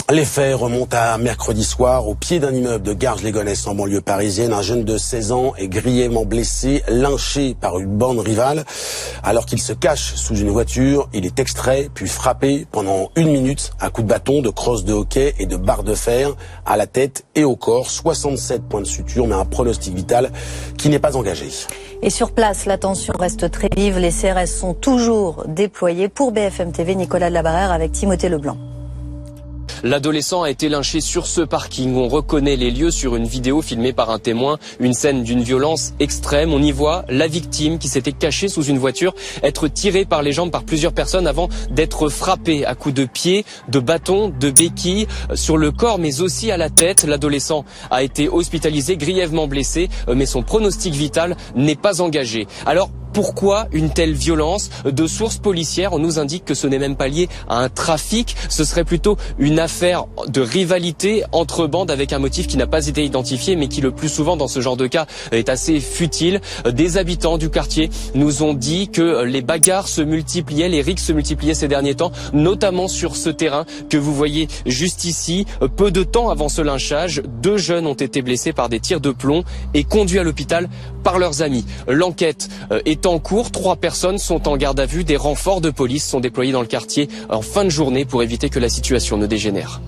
Les faits remontent à mercredi soir, au pied d'un immeuble de Garges-les-Gonesse en banlieue parisienne. Un jeune de 16 ans est grièvement blessé, lynché par une bande rivale. Alors qu'il se cache sous une voiture, il est extrait, puis frappé pendant 1 minute à coups de bâton, de crosse de hockey et de barre de fer à la tête et au corps. 67 points de suture, mais un pronostic vital qui n'est pas engagé. Et sur place, la tension reste très vive. Les CRS sont toujours déployés. Pour BFM TV, Nicolas Delabarère avec Timothée Leblanc. L'adolescent a été lynché sur ce parking. On reconnaît les lieux sur une vidéo filmée par un témoin. Une scène d'une violence extrême. On y voit la victime qui s'était cachée sous une voiture être tirée par les jambes par plusieurs personnes avant d'être frappée à coups de pied, de bâton, de béquilles sur le corps mais aussi à la tête. L'adolescent a été hospitalisé, grièvement blessé, mais son pronostic vital n'est pas engagé. Alors, pourquoi une telle violence? De sources policières, on nous indique que ce n'est même pas lié à un trafic. Ce serait plutôt une affaire de rivalité entre bandes avec un motif qui n'a pas été identifié, mais qui le plus souvent dans ce genre de cas est assez futile. Des habitants du quartier nous ont dit que les bagarres se multipliaient, les rixes se multipliaient ces derniers temps, notamment sur ce terrain que vous voyez juste ici. Peu de temps avant ce lynchage, 2 jeunes ont été blessés par des tirs de plomb et conduits à l'hôpital par leurs amis. L'enquête est en cours. 3 personnes sont en garde à vue. Des renforts de police sont déployés dans le quartier en fin de journée pour éviter que la situation ne dégénère.